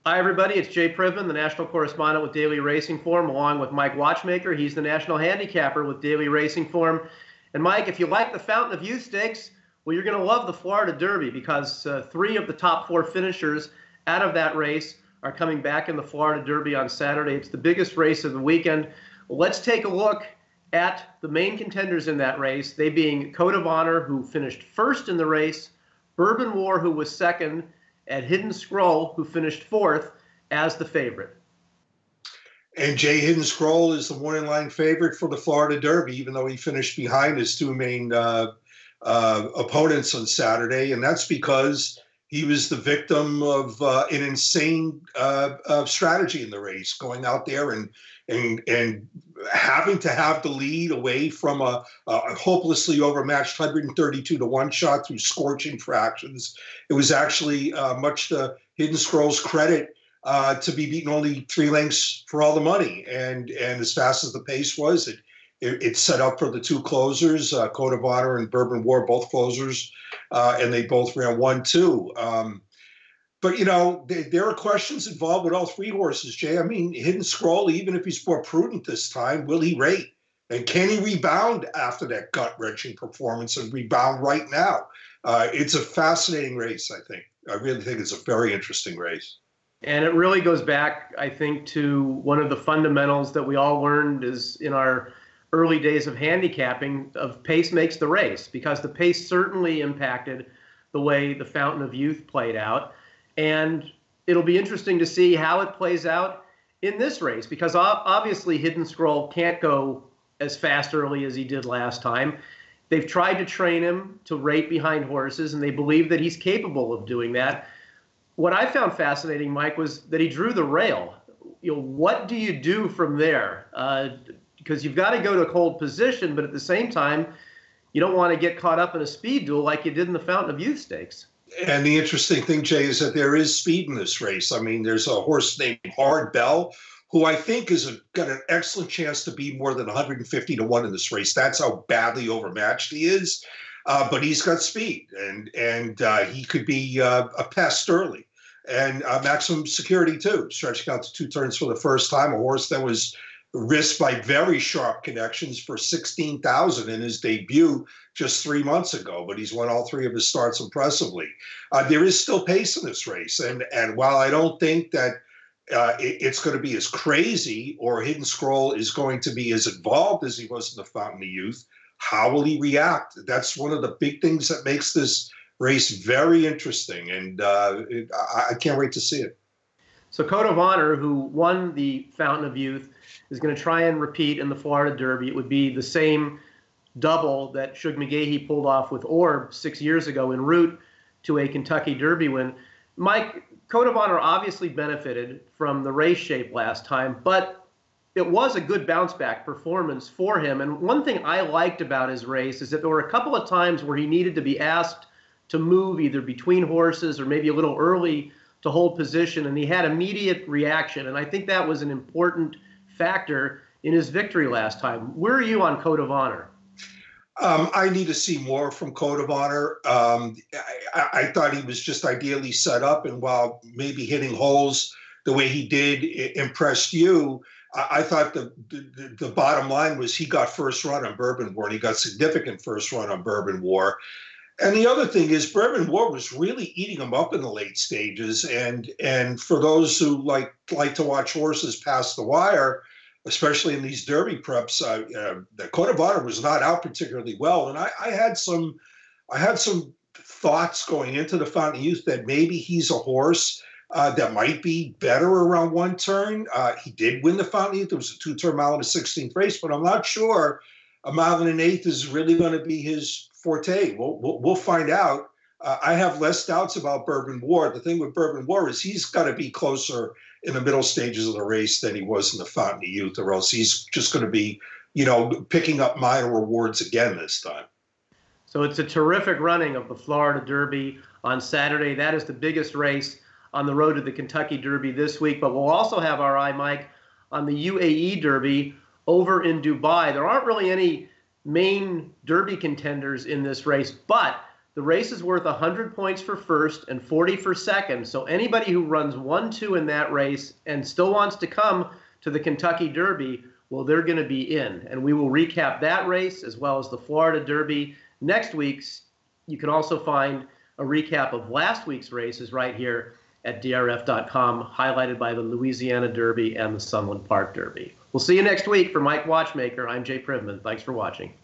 Hi, everybody. It's Jay Privman, the national correspondent with Daily Racing Form, along with Mike Watchmaker. He's the national handicapper with Daily Racing Form. And Mike, if you like the Fountain of Youth Stakes, well, you're going to love the Florida Derby because three of the top four finishers out of that race are coming back in the Florida Derby on Saturday. It's the biggest race of the weekend. Well, let's take a look at the main contenders in that race, they being Code of Honor, who finished first in the race, Bourbon War, who was second, and Hidden Scroll, who finished fourth as the favorite. And Jay, Hidden Scroll is the one-in-line favorite for the Florida Derby, even though he finished behind his two main opponents on Saturday. And that's because he was the victim of an insane strategy in the race, going out there and having to have the lead away from a hopelessly overmatched 132-1 shot through scorching fractions. It was actually much to Hidden Scroll's credit to be beaten only 3 lengths for all the money. And as fast as the pace was, it set up for the two closers, Code of Honor and Bourbon War, both closers, and they both ran 1-2. But, you know, there are questions involved with all three horses, Jay. I mean, Hidden Scroll, even if he's more prudent this time, will he rate? And can he rebound after that gut-wrenching performance and rebound right now? It's a fascinating race, I think. I really think it's a very interesting race. And it really goes back, I think, to one of the fundamentals that we all learned is in our early days of handicapping of pace makes the race, because the pace certainly impacted the way the Fountain of Youth played out. And it'll be interesting to see how it plays out in this race, because obviously Hidden Scroll can't go as fast early as he did last time. They've tried to train him to rate behind horses, and they believe that he's capable of doing that. What I found fascinating, Mike, was that he drew the rail. You know, what do you do from there? Because you've got to go to a cold position, but at the same time, you don't want to get caught up in a speed duel like you did in the Fountain of Youth Stakes. And the interesting thing, Jay, is that there is speed in this race. I mean, there's a horse named Hard Bell, who I think got an excellent chance to be more than 150-1 in this race. That's how badly overmatched he is. But he's got speed, and he could be a pest early. And maximum security, too, stretching out to 2 turns for the first time, a horse that was risked by very sharp connections for $16,000 in his debut just 3 months ago, but he's won all 3 of his starts impressively. There is still pace in this race, and while I don't think that it's going to be as crazy or Hidden Scroll is going to be as involved as he was in the Fountain of Youth, how will he react? That's one of the big things that makes this race very interesting, and I can't wait to see it. So Code of Honor, who won the Fountain of Youth, is going to try and repeat in the Florida Derby. It would be the same double that Shug McGahee pulled off with Orb 6 years ago en route to a Kentucky Derby win. Mike, Code of Honor obviously benefited from the race shape last time, but it was a good bounce-back performance for him. And one thing I liked about his race is that there were a couple of times where he needed to be asked to move either between horses or maybe a little early to hold position, and he had immediate reaction. And I think that was an important factor in his victory last time. Where are you on Code of Honor? I need to see more from Code of Honor. I thought he was just ideally set up, and while maybe hitting holes the way he did impressed you, I thought the bottom line was he got first run on Bourbon War, and he got significant first run on Bourbon War. And the other thing is Bourbon War was really eating him up in the late stages. And for those who like to watch horses pass the wire, especially in these Derby preps, the Code of Honor was not out particularly well. And I had some thoughts going into the Fountain of Youth that maybe he's a horse that might be better around 1 turn. He did win the Fountain of Youth. It was a 2-turn mile in the 16th race, but I'm not sure a mile and an eighth is really going to be his forte. We'll find out. I have less doubts about Bourbon War. The thing with Bourbon War is he's got to be closer in the middle stages of the race than he was in the Fountain of Youth, or else he's just going to be, picking up minor rewards again this time. So it's a terrific running of the Florida Derby on Saturday. That is the biggest race on the road to the Kentucky Derby this week. But we'll also have our eye, Mike, on the UAE Derby over in Dubai. There aren't really any main Derby contenders in this race, but The race is worth 100 points for first and 40 for second. So anybody who runs 1-2 in that race and still wants to come to the Kentucky Derby, well, they're going to be in. And we will recap that race as well as the Florida Derby next week's. You can also find a recap of last week's races right here at DRF.com, highlighted by the Louisiana Derby and the Sunland Park Derby. We'll see you next week. For Mike Watchmaker, I'm Jay Privman. Thanks for watching.